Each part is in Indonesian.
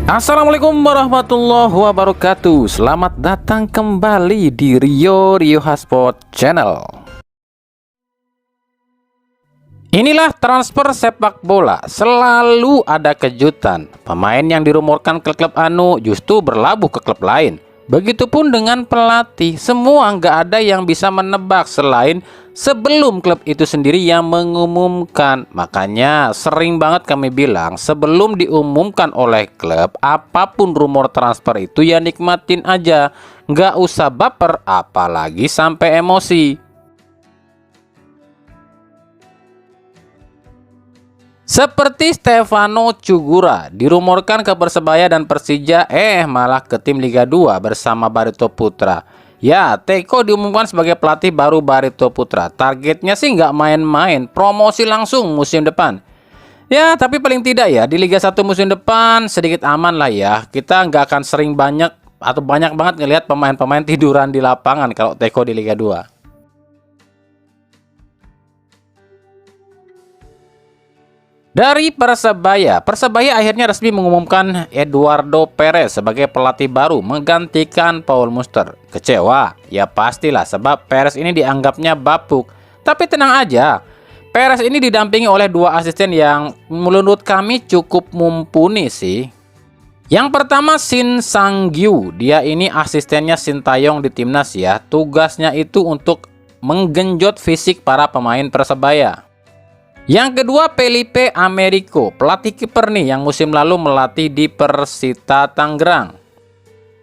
Assalamualaikum warahmatullahi wabarakatuh. Selamat datang kembali di Rio Hotspot Channel. Inilah transfer sepak bola, selalu ada kejutan. Pemain yang dirumorkan ke klub anu justru berlabuh ke klub lain. Begitupun dengan pelatih, semua nggak ada yang bisa menebak selain sebelum klub itu sendiri yang mengumumkan. Makanya sering banget kami bilang, sebelum diumumkan oleh klub, apapun rumor transfer itu ya nikmatin aja, nggak usah baper apalagi sampai emosi. Seperti Stefano Cugura dirumorkan ke Persebaya dan Persija, malah ke tim Liga 2 bersama Barito Putra. Ya, Teko diumumkan sebagai pelatih baru Barito Putra. Targetnya sih nggak main-main, promosi langsung musim depan. Ya, tapi paling tidak ya di Liga 1 musim depan sedikit aman lah ya. Kita nggak akan sering banyak banget ngelihat pemain-pemain tiduran di lapangan kalau Teko di Liga 2. Dari Persebaya akhirnya resmi mengumumkan Eduardo Perez sebagai pelatih baru menggantikan Paul Muster. Kecewa? Ya pastilah, sebab Perez ini dianggapnya bapuk. Tapi tenang aja, Perez ini didampingi oleh dua asisten yang menurut kami cukup mumpuni sih. Yang pertama Shin Sang-gyu, dia ini asistennya Sintayong di timnas ya. Tugasnya itu untuk menggenjot fisik para pemain Persebaya. Yang kedua Felipe Americo, pelatih kiper nih yang musim lalu melatih di Persita Tangerang.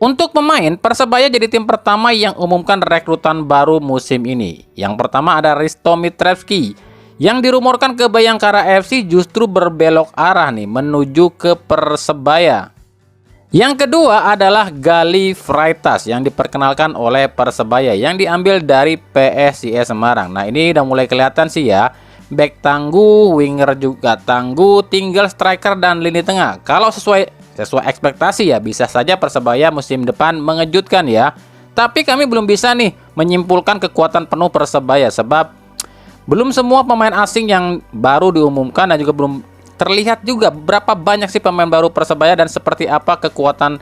Untuk pemain, Persebaya jadi tim pertama yang umumkan rekrutan baru musim ini. Yang pertama ada Risto Mitrevski, yang dirumorkan ke Bayangkara FC justru berbelok arah nih menuju ke Persebaya. Yang kedua adalah Gali Freitas yang diperkenalkan oleh Persebaya yang diambil dari PSIS Semarang. Nah ini udah mulai kelihatan sih ya. Back tangguh, winger juga tangguh, tinggal striker dan lini tengah. Kalau sesuai ekspektasi ya bisa saja Persebaya musim depan mengejutkan ya. Tapi kami belum bisa nih menyimpulkan kekuatan penuh Persebaya sebab belum semua pemain asing yang baru diumumkan dan juga belum terlihat juga berapa banyak sih pemain baru Persebaya dan seperti apa kekuatan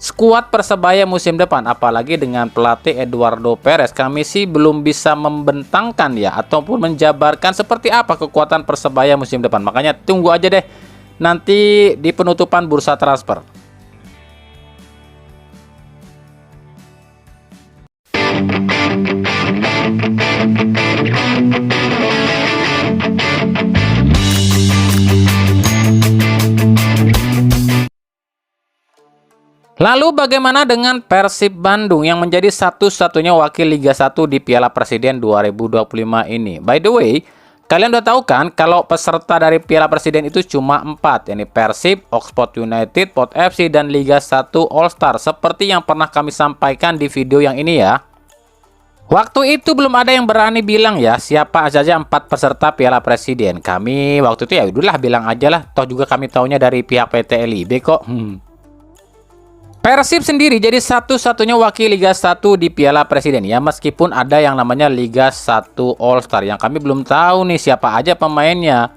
skuad Persebaya musim depan. Apalagi dengan pelatih Eduardo Perez, kami sih belum bisa membentangkan ya ataupun menjabarkan seperti apa kekuatan Persebaya musim depan. Makanya tunggu aja deh nanti di penutupan bursa transfer. Lalu bagaimana dengan Persib Bandung yang menjadi satu-satunya wakil Liga 1 di Piala Presiden 2025 ini? By the way, kalian udah tahu kan kalau peserta dari Piala Presiden itu cuma 4, yakni Persib, Oxford United, Pot FC, dan Liga 1 All Star. Seperti yang pernah kami sampaikan di video yang ini ya. Waktu itu belum ada yang berani bilang ya siapa saja 4 peserta Piala Presiden. Kami waktu itu ya udahlah bilang aja lah, toh juga kami taunya dari pihak PT LIB kok. Persib sendiri jadi satu-satunya wakil Liga 1 di Piala Presiden ya, meskipun ada yang namanya Liga 1 All Star yang kami belum tahu nih siapa aja pemainnya.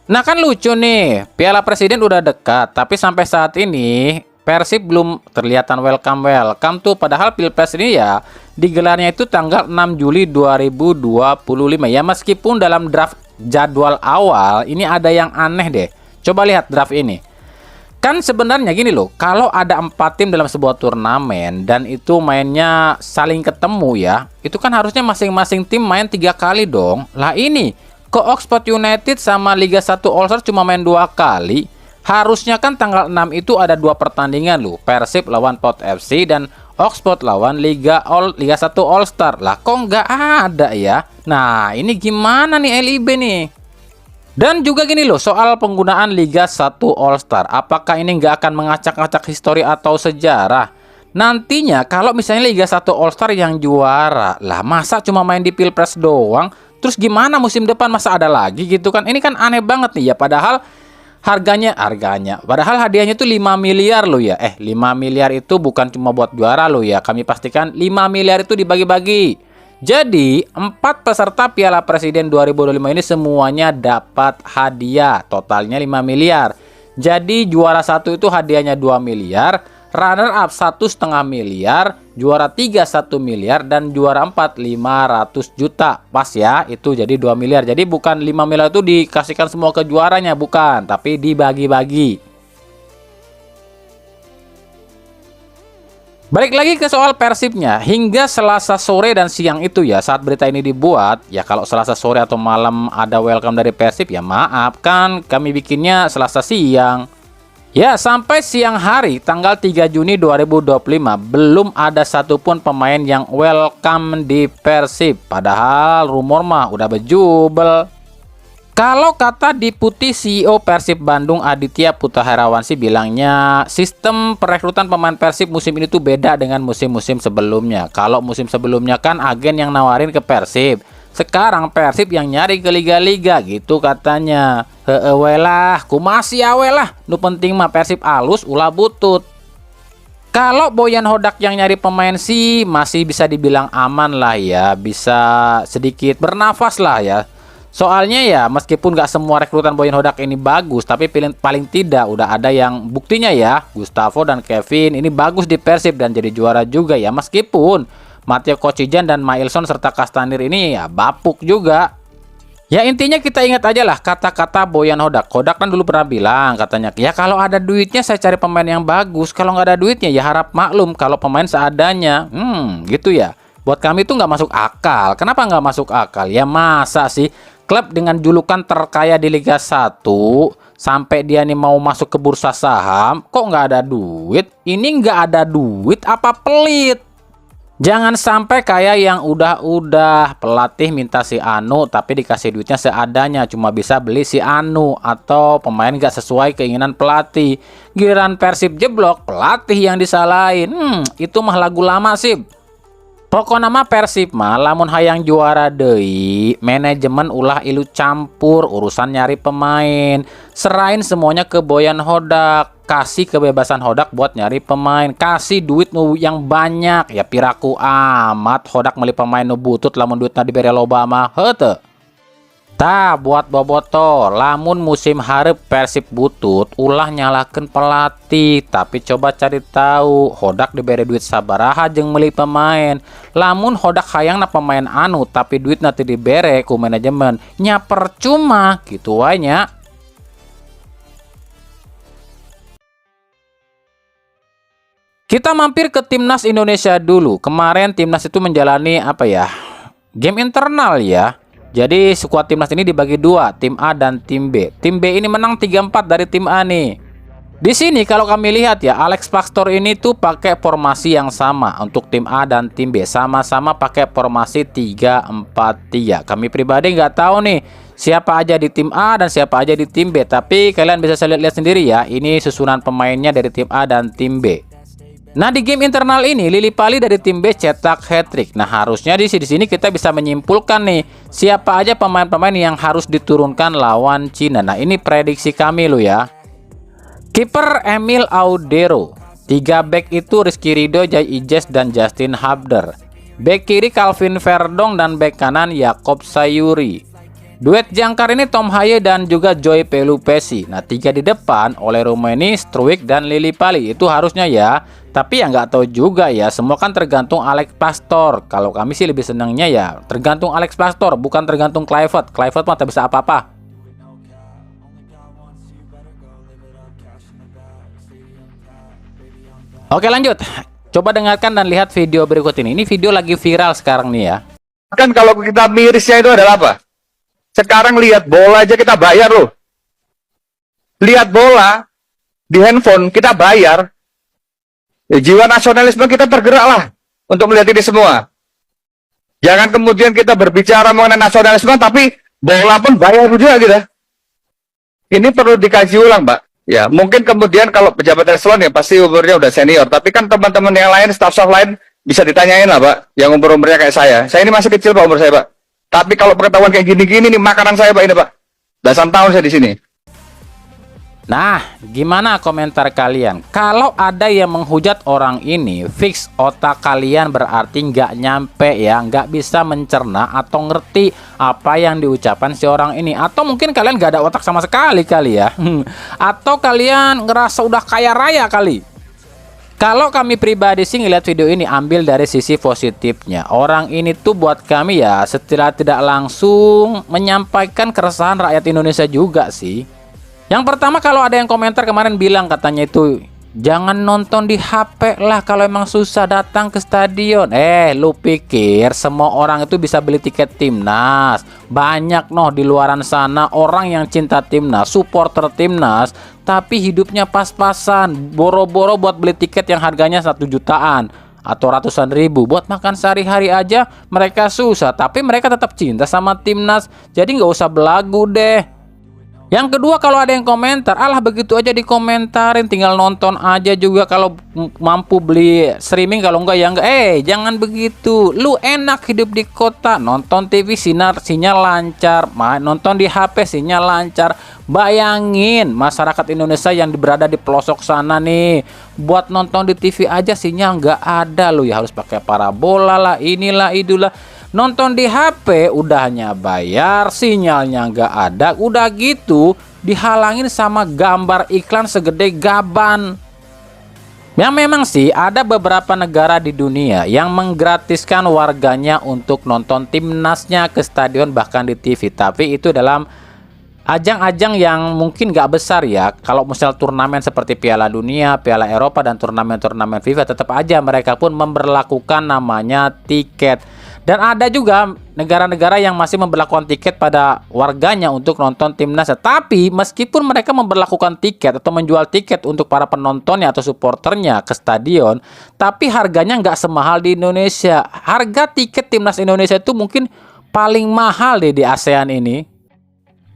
Nah kan lucu nih, Piala Presiden udah dekat, tapi sampai saat ini Persib belum kelihatan welcome tuh, padahal Pilpres ini ya digelarnya itu tanggal 6 Juli 2025 ya, meskipun dalam draft jadwal awal ini ada yang aneh deh. Coba lihat draft ini. Kan sebenarnya gini loh, kalau ada 4 tim dalam sebuah turnamen dan itu mainnya saling ketemu ya, itu kan harusnya masing-masing tim main 3 kali dong. Lah ini, kok Oxford United sama Liga 1 All Star cuma main 2 kali? Harusnya kan tanggal 6 itu ada 2 pertandingan loh, Persib lawan Pot FC dan Oxford lawan Liga 1 All Star. Lah kok nggak ada ya? Nah ini gimana nih LIB nih? Dan juga gini loh, soal penggunaan Liga 1 All Star, apakah ini nggak akan mengacak-acak histori atau sejarah? Nantinya kalau misalnya Liga 1 All Star yang juara, lah masa cuma main di Pilpres doang? Terus gimana musim depan, masa ada lagi gitu kan? Ini kan aneh banget nih ya, padahal padahal hadiahnya itu 5 miliar loh ya. 5 miliar itu bukan cuma buat juara loh ya, kami pastikan 5 miliar itu dibagi-bagi. Jadi, 4 peserta Piala Presiden 2025 ini semuanya dapat hadiah, totalnya 5 miliar. Jadi, juara 1 itu hadiahnya 2 miliar, runner up 1,5 miliar, juara 3 1 miliar, dan juara 4 500 juta. Pas ya, itu jadi 2 miliar. Jadi bukan 5 miliar itu dikasihkan semua ke juaranya, bukan, tapi dibagi-bagi. Balik lagi ke soal Persibnya, hingga Selasa sore dan siang itu ya, saat berita ini dibuat, ya kalau Selasa sore atau malam ada welcome dari Persib, ya maaf kan kami bikinnya Selasa siang. Ya, sampai siang hari tanggal 3 Juni 2025 belum ada satupun pemain yang welcome di Persib. Padahal rumor mah udah bejubel. Kalau kata Deputi CEO Persib Bandung Aditya Putra Herawansyah bilangnya sistem perekrutan pemain Persib musim ini tuh beda dengan musim-musim sebelumnya. Kalau musim sebelumnya kan agen yang nawarin ke Persib. Sekarang Persib yang nyari ke liga-liga gitu katanya. Heewelah, kumasi awelah. Nu penting mah Persib alus ulah butut. Kalau Boyan Hodak yang nyari pemain sih masih bisa dibilang aman lah ya. Bisa sedikit bernafas lah ya. Soalnya ya meskipun gak semua rekrutan Boyan Hodak ini bagus, tapi paling tidak udah ada yang buktinya ya. Gustavo dan Kevin ini bagus di Persib dan jadi juara juga ya. Meskipun Matteo Kocijan dan Mailson serta Kastanir ini ya bapuk juga. Ya intinya kita ingat aja lah kata-kata Boyan Hodak. Hodak kan dulu pernah bilang katanya, ya kalau ada duitnya saya cari pemain yang bagus. Kalau nggak ada duitnya ya harap maklum kalau pemain seadanya. Gitu ya. Buat kami itu nggak masuk akal. Kenapa nggak masuk akal? Ya masa sih klub dengan julukan terkaya di Liga 1 sampai dia nih mau masuk ke bursa saham kok nggak ada duit? Ini nggak ada duit apa pelit? Jangan sampai kayak yang udah pelatih minta si Anu tapi dikasih duitnya seadanya, cuma bisa beli si Anu, atau pemain nggak sesuai keinginan pelatih. Giliran Persib jeblok, pelatih yang disalahin. Itu mah lagu lama sih. Pokoknya mah Persib mah lamun hayang juara deui, manajemen ulah ilu campur urusan nyari pemain. Serahin semuanya ke Boyan Hodak, kasih kebebasan Hodak buat nyari pemain, kasih duit nu yang banyak. Ya piraku amat Hodak beli pemain nu butut lamun duitna dibere loba mah heunteu. Tah buat boboto, lamun musim hareup Persib butut, ulah nyalakeun pelatih, tapi coba cari tahu Hodak diberi duit sabaraha jeung meuli pemain. Lamun Hodak hayangna pemain anu tapi duit nanti dibere ku manajemen, nya percuma gitu wae nya. Kita mampir ke Timnas Indonesia dulu. Kemarin Timnas itu menjalani apa ya? Game internal ya. Jadi skuad Timnas ini dibagi dua, tim A dan tim B. Tim B ini menang 3-4 dari tim A nih. Di sini kalau kami lihat ya, Alex Paxtor ini tuh pakai formasi yang sama untuk tim A dan tim B, sama-sama pakai formasi 3-4-3. Kami pribadi nggak tahu nih siapa aja di tim A dan siapa aja di tim B, tapi kalian bisa lihat sendiri ya, ini susunan pemainnya dari tim A dan tim B. Nah di game internal ini Lily Pali dari tim B cetak hat-trick. Nah harusnya di sini kita bisa menyimpulkan nih siapa aja pemain-pemain yang harus diturunkan lawan Cina. Nah ini prediksi kami lo ya. Kiper Emil Audero, 3 back itu Rizky Ridho, Jai Ijes dan Justin Habder. Back kiri Calvin Verdong dan back kanan Yakob Sayuri. Duet jangkar ini Tom Haye dan juga Joy Pelupesi. Nah 3 di depan oleh Rumeni, Struik dan Lily Pali. Itu harusnya ya. Tapi ya nggak tahu juga ya. Semua kan tergantung Alex Paxtor. Kalau kami sih lebih senangnya ya tergantung Alex Paxtor, bukan tergantung Kluivert. Kluivert mah tak bisa apa-apa. Oke lanjut. Coba dengarkan dan lihat video berikut ini. Ini video lagi viral sekarang nih ya. Kan kalau kita mirisnya itu adalah apa? Sekarang lihat bola aja kita bayar loh. Lihat bola di handphone kita bayar. Ya, jiwa nasionalisme kita tergerak lah untuk melihat ini semua. Jangan kemudian kita berbicara mengenai nasionalisme tapi bola pun bayar juga gitu. Ini perlu dikaji ulang, Pak. Ya, mungkin kemudian kalau pejabat eselon ya pasti umurnya udah senior, tapi kan teman-teman yang lain, staff-staff lain bisa ditanyain lah, Pak, yang umur-umurnya kayak saya. Saya ini masih kecil, Pak, umur saya, Pak. Tapi kalau pengetahuan kayak gini-gini nih makanan saya, Pak, ini, Pak. Belasan tahun saya di sini. Nah, gimana komentar kalian? Kalau ada yang menghujat orang ini, fix otak kalian berarti nggak nyampe ya, nggak bisa mencerna atau ngerti apa yang diucapkan si orang ini. Atau mungkin kalian nggak ada otak sama sekali kali ya. Atau kalian ngerasa udah kaya raya kali. Kalau kami pribadi sih ngeliat video ini ambil dari sisi positifnya. Orang ini tuh buat kami ya secara tidak langsung menyampaikan keresahan rakyat Indonesia juga sih. Yang pertama, kalau ada yang komentar kemarin bilang katanya itu jangan nonton di HP lah kalau emang susah datang ke stadion. Lu pikir semua orang itu bisa beli tiket timnas? Banyak noh di luaran sana orang yang cinta timnas, supporter timnas, tapi hidupnya pas-pasan, boro-boro buat beli tiket yang harganya 1 jutaan atau ratusan ribu buat makan sehari-hari aja mereka susah, tapi mereka tetap cinta sama timnas. Jadi nggak usah belagu deh. Yang kedua, kalau ada yang komentar, alah begitu aja dikomentarin, tinggal nonton aja juga kalau mampu beli streaming, kalau enggak ya enggak. Jangan begitu. Lu enak hidup di kota, nonton TV sinyal lancar, nonton di HP sinyal lancar. Bayangin masyarakat Indonesia yang berada di pelosok sana nih, buat nonton di TV aja sinyal nggak ada, lu ya harus pakai parabola lah, inilah idulah. Nonton di HP udahnya bayar, sinyalnya nggak ada, udah gitu dihalangin sama gambar iklan segede gaban. Yang memang sih ada beberapa negara di dunia yang menggratiskan warganya untuk nonton timnasnya ke stadion bahkan di TV, tapi itu dalam ajang-ajang yang mungkin nggak besar ya. Kalau misal turnamen seperti Piala Dunia, Piala Eropa, dan turnamen-turnamen FIFA, tetap aja mereka pun memberlakukan namanya tiket. Dan ada juga negara-negara yang masih memberlakukan tiket pada warganya untuk nonton timnas. Tapi meskipun mereka memberlakukan tiket atau menjual tiket untuk para penontonnya atau supporternya ke stadion, tapi harganya nggak semahal di Indonesia. Harga tiket timnas Indonesia itu mungkin paling mahal deh di ASEAN ini.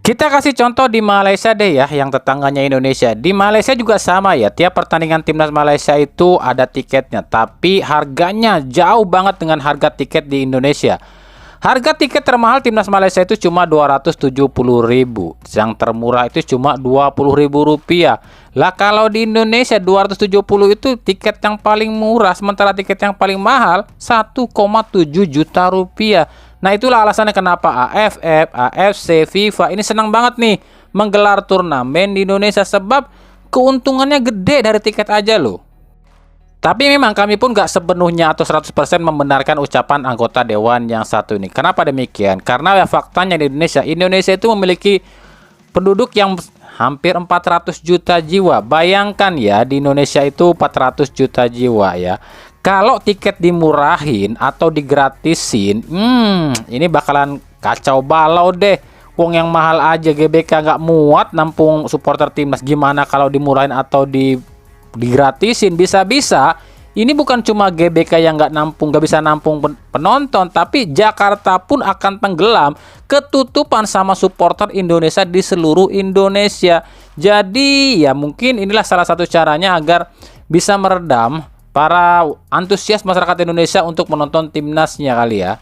Kita kasih contoh di Malaysia deh ya, yang tetangganya Indonesia. Di Malaysia juga sama ya, tiap pertandingan timnas Malaysia itu ada tiketnya, tapi harganya jauh banget dengan harga tiket di Indonesia. Harga tiket termahal timnas Malaysia itu cuma 270.000, yang termurah itu cuma 20.000 rupiah. Lah kalau di Indonesia 270 itu tiket yang paling murah, sementara tiket yang paling mahal 1,7 juta rupiah. Nah itulah alasannya kenapa AFF, AFC, FIFA ini senang banget nih menggelar turnamen di Indonesia, sebab keuntungannya gede dari tiket aja loh. Tapi memang kami pun gak sepenuhnya atau 100% membenarkan ucapan anggota dewan yang satu ini. Kenapa demikian? Karena ya faktanya di Indonesia itu memiliki penduduk yang hampir 400 juta jiwa. Bayangkan ya, di Indonesia itu 400 juta jiwa ya. Kalau tiket dimurahin atau digratisin, ini bakalan kacau balau deh. Wong yang mahal aja GBK nggak muat nampung supporter timnas, gimana kalau dimurahin atau digratisin? Bisa-bisa ini bukan cuma GBK yang nggak bisa nampung penonton, tapi Jakarta pun akan tenggelam, ketutupan sama supporter Indonesia di seluruh Indonesia. Jadi ya mungkin inilah salah satu caranya agar bisa meredam para antusias masyarakat Indonesia untuk menonton timnasnya kali ya.